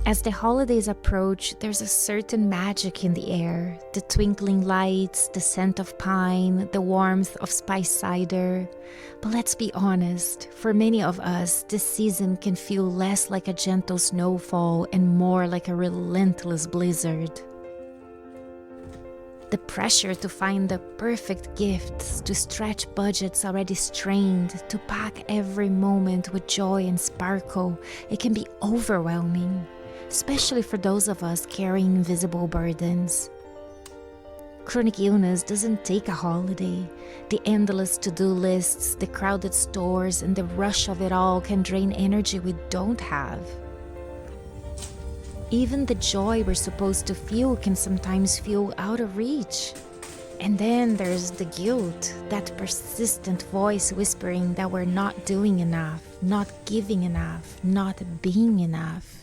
As the holidays approach, there's a certain magic in the air. The twinkling lights, the scent of pine, the warmth of spiced cider. But let's be honest, for many of us, this season can feel less like a gentle snowfall and more like a relentless blizzard. The pressure to find the perfect gifts, to stretch budgets already strained, to pack every moment with joy and sparkle, it can be overwhelming, especially for those of us carrying invisible burdens. Chronic illness doesn't take a holiday. The endless to-do lists, the crowded stores, and the rush of it all can drain energy we don't have. Even the joy we're supposed to feel can sometimes feel out of reach. And then there's the guilt, that persistent voice whispering that we're not doing enough, not giving enough, not being enough.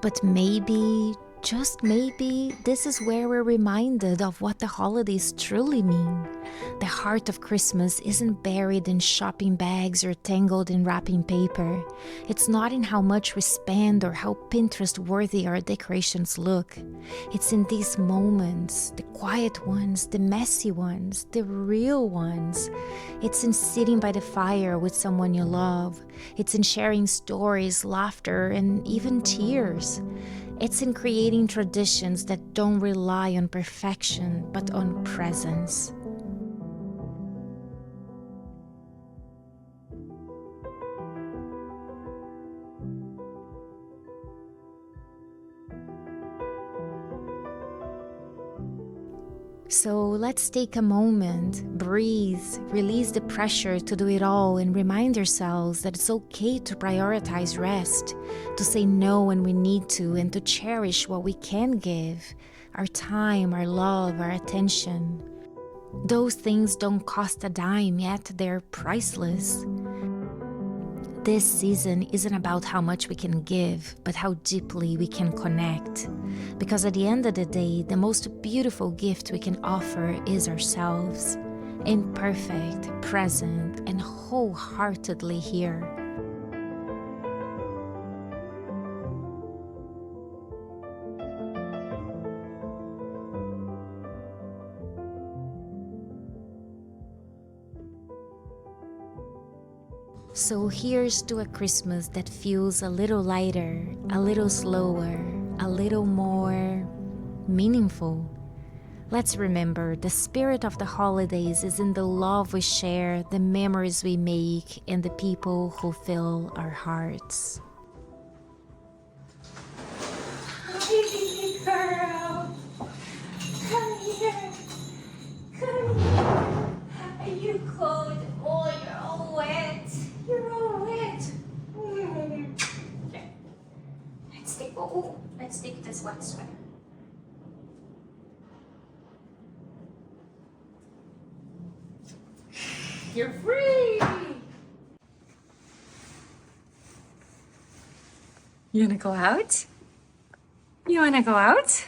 But maybe, just maybe, this is where we're reminded of what the holidays truly mean. The heart of Christmas isn't buried in shopping bags or tangled in wrapping paper. It's not in how much we spend or how Pinterest-worthy our decorations look. It's in these moments, the quiet ones, the messy ones, the real ones. It's in sitting by the fire with someone you love. It's in sharing stories, laughter, and even tears. It's in creating traditions that don't rely on perfection, but on presence. So let's take a moment, breathe, release the pressure to do it all, and remind ourselves that it's okay to prioritize rest, to say no when we need to, and to cherish what we can give, our time, our love, our attention. Those things don't cost a dime, yet they're priceless. This season isn't about how much we can give, but how deeply we can connect. Because at the end of the day, the most beautiful gift we can offer is ourselves. Imperfect, present, and wholeheartedly here. So here's to a Christmas that feels a little lighter, a little slower, a little more meaningful. Let's remember, the spirit of the holidays is in the love we share, the memories we make, and the people who fill our hearts. Baby girl, come here, come here. Are you cold? Oh, you're all wet. You're all wet. Okay. Let's take this wet sweater. You're free. You wanna go out? You wanna go out?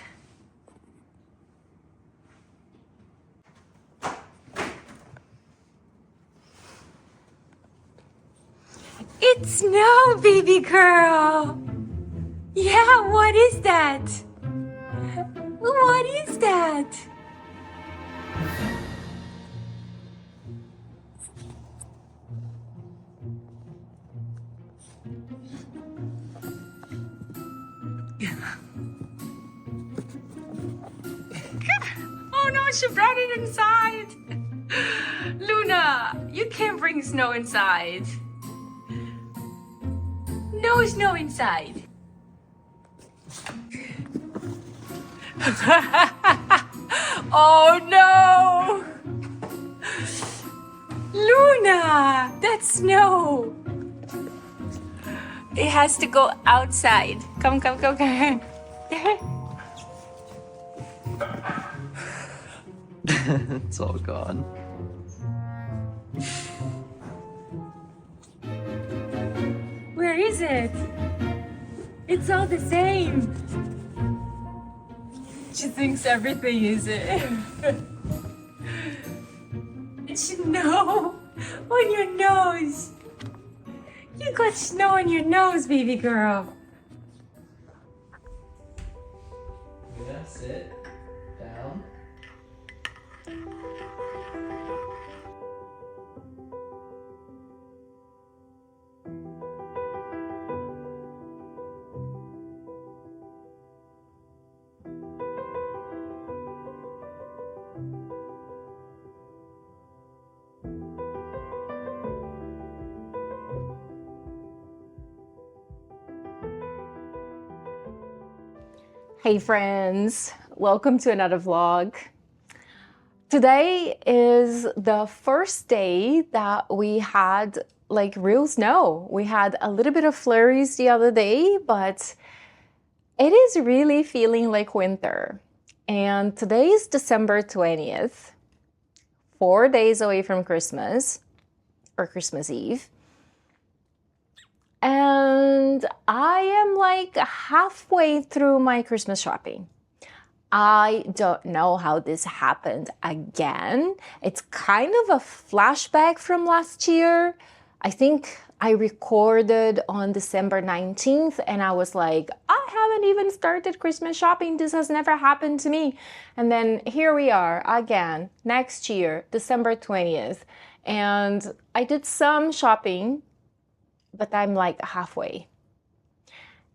It's snow, baby girl. Yeah, what is that? What is that? Oh no, she brought it inside. Luna, you can't bring snow inside. No snow inside. Oh no! Luna, that's snow. It has to go outside. Come. It's all gone. Where is it? It's all the same. She thinks everything is it. Did she know? On your nose. You got snow on your nose, baby girl. Yeah, sit down. Hey friends, welcome to another vlog. Today is the first day that we had like real snow. We had a little bit of flurries the other day, but it is really feeling like winter. And today is December 20th, 4 days away from Christmas or Christmas Eve. And I am like halfway through my Christmas shopping. I don't know how this happened again. It's kind of a flashback from last year. I think I recorded on December 19th and I was like, I haven't even started Christmas shopping. This has never happened to me. And then here we are again, next year, December 20th. And I did some shopping, but I'm like halfway.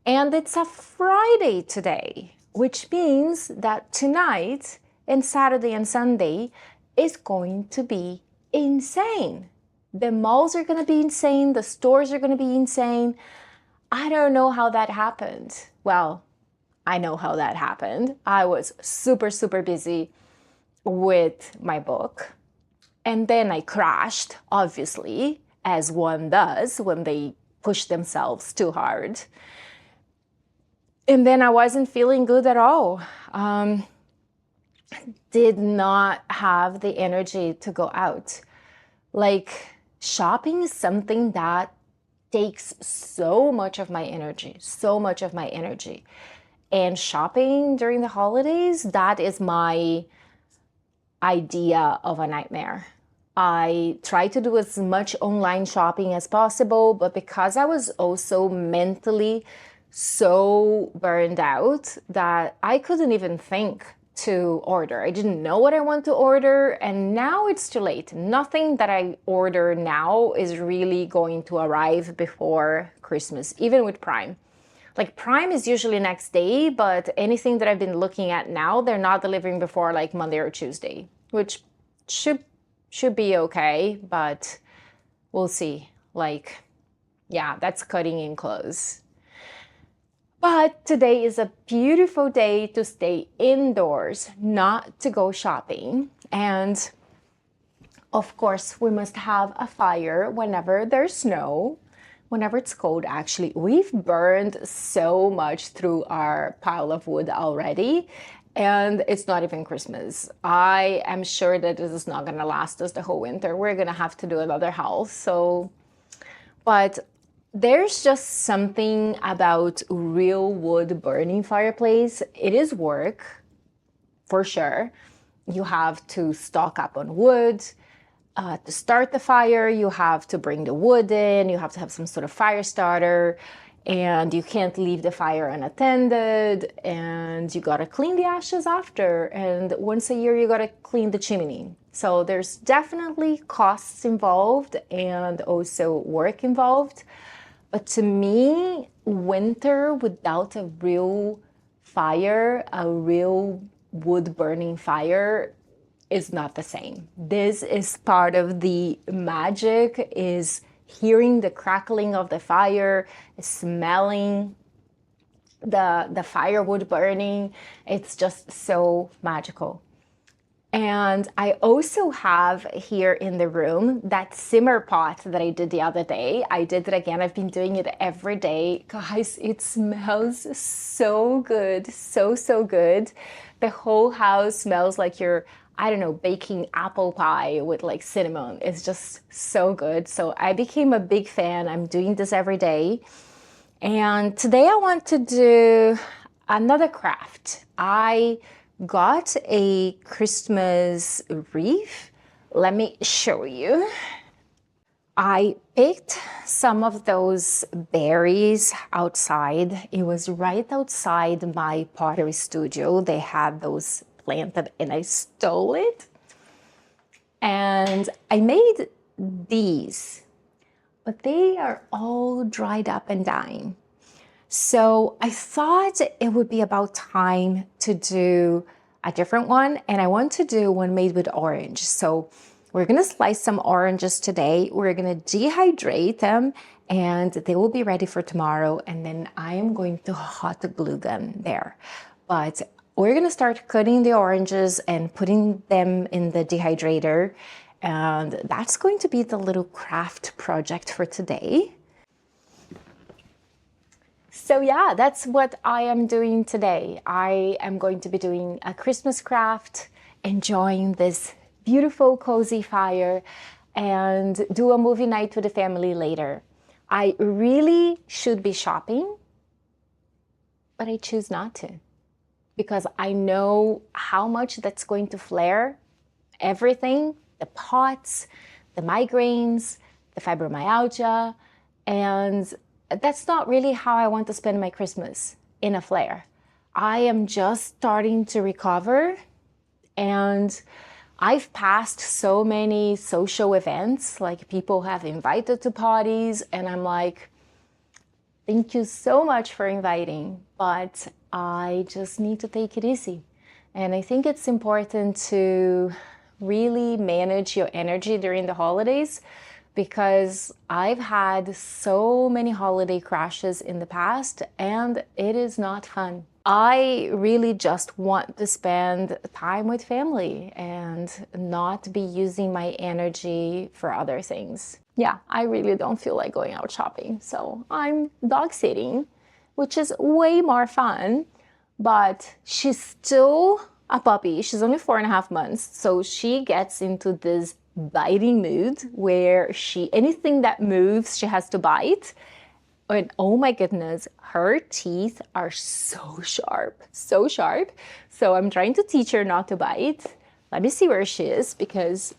And it's a Friday today, which means that tonight and Saturday and Sunday is going to be insane. The malls are going to be insane. The stores are going to be insane. I don't know how that happened. Well, I know how that happened. I was super, super busy with my book. And then I crashed, obviously, as one does when they push themselves too hard. And then I wasn't feeling good at all. Did not have the energy to go out. Like, shopping is something that takes so much of my energy, so much of my energy. And shopping during the holidays, that is my idea of a nightmare. I try to do as much online shopping as possible, but because I was also mentally so burned out that I couldn't even think to order. I didn't know what I want to order, and now it's too late. Nothing that I order now is really going to arrive before Christmas, even with Prime. Like Prime is usually next day, but anything that I've been looking at now, they're not delivering before like Monday or Tuesday, which should be okay, but we'll see. Like, yeah, that's cutting in close. But today is a beautiful day to stay indoors, not to go shopping. And of course, we must have a fire whenever there's snow, whenever it's cold. Actually, we've burned so much through our pile of wood already. And it's not even Christmas. I am sure that this is not going to last us the whole winter. We're going to have to do another house. But there's just something about real wood burning fireplace. It is work, for sure. You have to stock up on wood. To start the fire, you have to bring the wood in. You have to have some sort of fire starter. And you can't leave the fire unattended, and you gotta clean the ashes after, and once a year you gotta clean the chimney. So there's definitely costs involved and also work involved. But to me, winter without a real fire, a real wood burning fire, is not the same. This is part of the magic, is hearing the crackling of the fire, smelling the firewood burning. It's just so magical. And I also have here in the room that simmer pot that I did the other day. I did it again. I've been doing it every day. Guys, it smells so good. So, so good. The whole house smells like you're, I don't know, baking apple pie with like cinnamon. It's just so good. So I became a big fan. I'm doing this every day. And today I want to do another craft. I got a Christmas wreath. Let me show you. I picked some of those berries outside. It was right outside my pottery studio. They had those planted and I stole it. And I made these, but they are all dried up and dying. So I thought it would be about time to do a different one, and I want to do one made with orange. So we're gonna slice some oranges today. We're gonna dehydrate them and they will be ready for tomorrow. And then I am going to hot glue them there. But we're gonna start cutting the oranges and putting them in the dehydrator. And that's going to be the little craft project for today. So yeah, that's what I am doing today. I am going to be doing a Christmas craft, enjoying this beautiful cozy fire, and do a movie night with the family later. I really should be shopping, but I choose not to because I know how much that's going to flare everything, the POTS, the migraines, the fibromyalgia, and that's not really how I want to spend my Christmas, in a flare. I am just starting to recover, and I've passed so many social events, like people have invited to parties, and I'm like, thank you so much for inviting, but I just need to take it easy. And I think it's important to really manage your energy during the holidays, because I've had so many holiday crashes in the past and it is not fun. I really just want to spend time with family and not be using my energy for other things. Yeah, I really don't feel like going out shopping. So I'm dog sitting, which is way more fun, but she's still a puppy. She's only 4.5 months. So she gets into this biting mood where anything that moves, she has to bite. And oh my goodness, her teeth are so sharp, so sharp. So I'm trying to teach her not to bite. Let me see where she is, because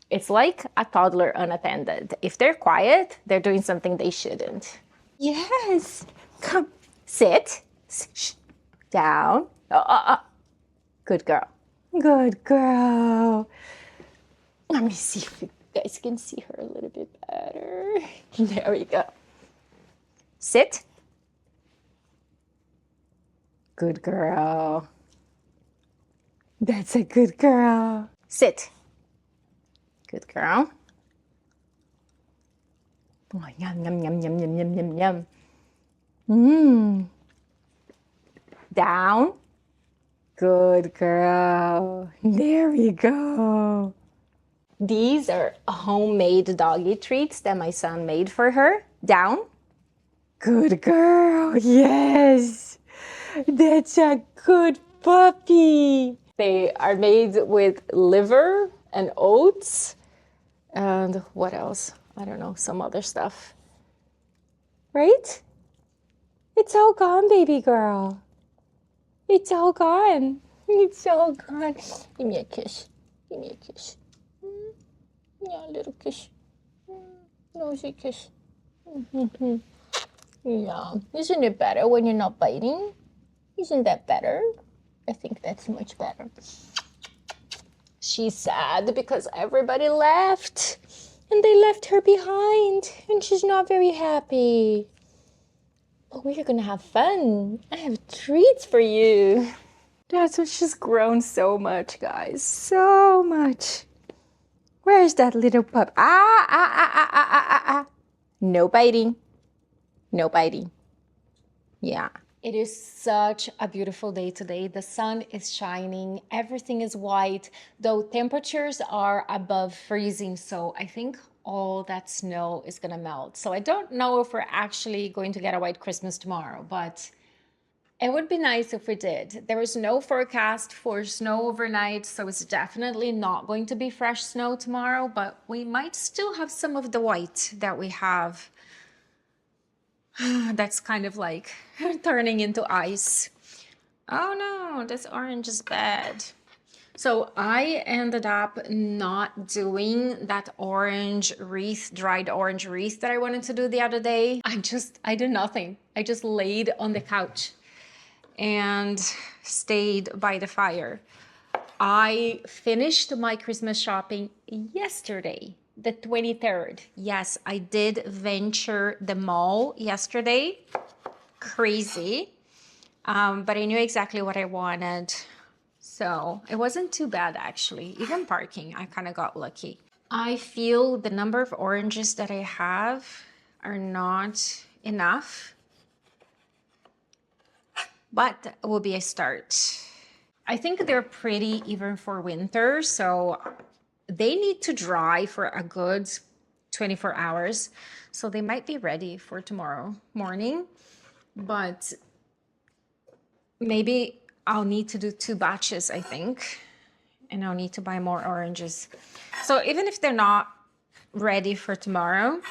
it's like a toddler unattended. If they're quiet, they're doing something they shouldn't. Yes, come, sit, down. Good girl, good girl. Let me see if you guys can see her a little bit better. There we go. Sit. Good girl. That's a good girl. Sit. Good girl. Oh, yum, yum, yum, yum, yum, yum, yum, yum. Mmm. Down. Good girl. There we go. These are homemade doggy treats that my son made for her. Down. Good girl. Yes. That's a good puppy. They are made with liver and oats and what else? I don't know, some other stuff. Right? It's all gone, baby girl. It's all gone. It's all gone. Give me a kiss. Give me a kiss. Yeah, a little kiss. Nosy kiss. Yeah. Isn't it better when you're not biting? Isn't that better? I think that's much better. She's sad because everybody left. And they left her behind. And she's not very happy. But we're gonna have fun. I have treats for you. That's what she's grown so much, guys. So much. Where's that little pup? Ah. No biting. No biting. Yeah. It is such a beautiful day today. The sun is shining. Everything is white, though temperatures are above freezing. So I think all that snow is gonna melt. So I don't know if we're actually going to get a white Christmas tomorrow, but it would be nice if we did. There is no forecast for snow overnight, so it's definitely not going to be fresh snow tomorrow, but we might still have some of the white that we have. That's kind of like turning into ice. Oh no, this orange is bad. So I ended up not doing that orange wreath, dried orange wreath that I wanted to do the other day. I did nothing. I just laid on the couch and stayed by the fire. I finished my Christmas shopping yesterday, the 23rd. Yes, I did venture the mall yesterday. Crazy. But I knew exactly what I wanted. So it wasn't too bad, actually. Even parking, I kind of got lucky. I feel the number of oranges that I have are not enough, but it will be a start. I think they're pretty even for winter, so they need to dry for a good 24 hours. So they might be ready for tomorrow morning, but maybe I'll need to do 2 batches, I think, and I'll need to buy more oranges. So even if they're not ready for tomorrow,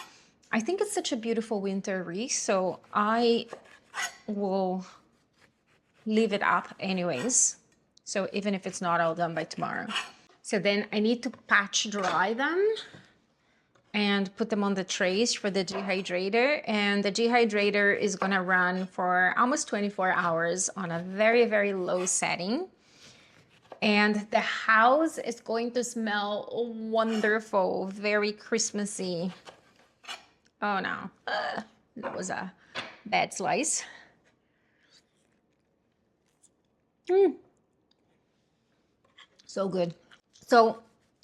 I think it's such a beautiful winter wreath, so I will leave it up anyways. So even if it's not all done by tomorrow. So then I need to patch dry them and put them on the trays for the dehydrator. And the dehydrator is gonna run for almost 24 hours on a very, very low setting. And the house is going to smell wonderful, very Christmassy. Oh no, that was a bad slice. So good. So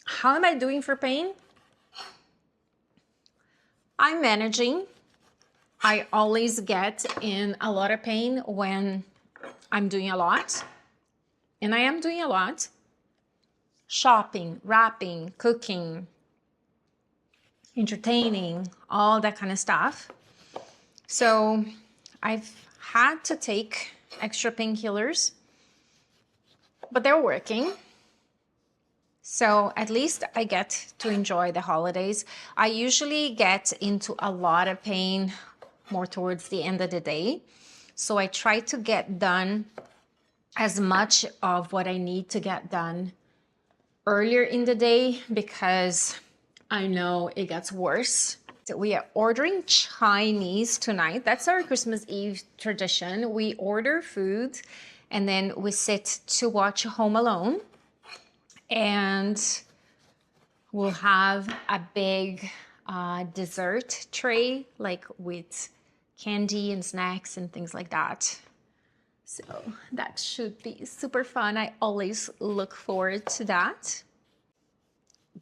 how am I doing for pain? I'm managing. I always get in a lot of pain when I'm doing a lot. And I am doing a lot. Shopping, wrapping, cooking, entertaining, all that kind of stuff. So I've had to take extra painkillers, but they're working. So at least I get to enjoy the holidays. I usually get into a lot of pain more towards the end of the day. So I try to get done as much of what I need to get done earlier in the day because I know it gets worse. So we are ordering Chinese tonight. That's our Christmas Eve tradition. We order food and then we sit to watch Home Alone. And we'll have a big dessert tray, like with candy and snacks and things like that. So that should be super fun. I always look forward to that.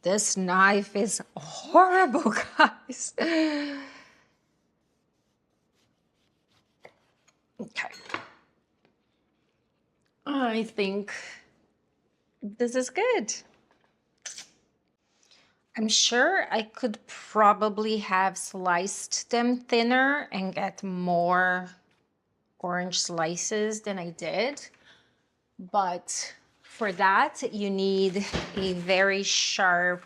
This knife is horrible, guys. Okay. I think this is good. I'm sure I could probably have sliced them thinner and get more orange slices than I did. But for that, you need a very sharp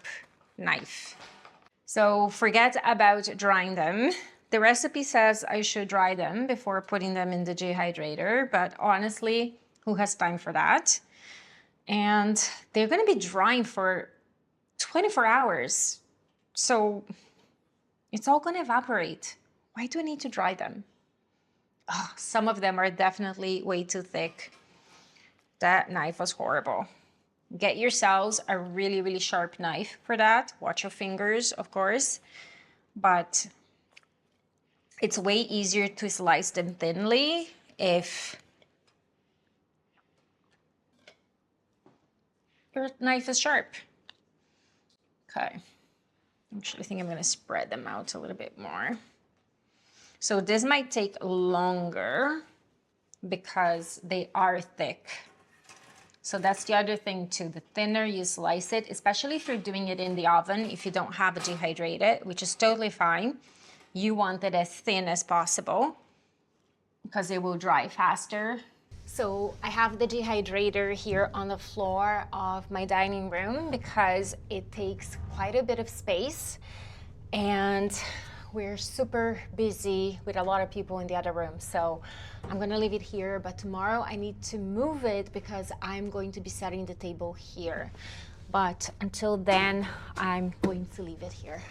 knife. So forget about drying them. The recipe says I should dry them before putting them in the dehydrator, but honestly, who has time for that? And they're gonna be drying for 24 hours. So it's all gonna evaporate. Why do I need to dry them? Oh, some of them are definitely way too thick. That knife was horrible. Get yourselves a really, really sharp knife for that. Watch your fingers, of course. But it's way easier to slice them thinly if your knife is sharp. Okay. Actually, I think I'm gonna spread them out a little bit more. So this might take longer because they are thick. So that's the other thing too. The thinner you slice it, especially if you're doing it in the oven, if you don't have it dehydrated, which is totally fine, you want it as thin as possible because it will dry faster. So I have the dehydrator here on the floor of my dining room because it takes quite a bit of space. And we're super busy with a lot of people in the other room. So I'm gonna leave it here, but tomorrow I need to move it because I'm going to be setting the table here. But until then, I'm going to leave it here.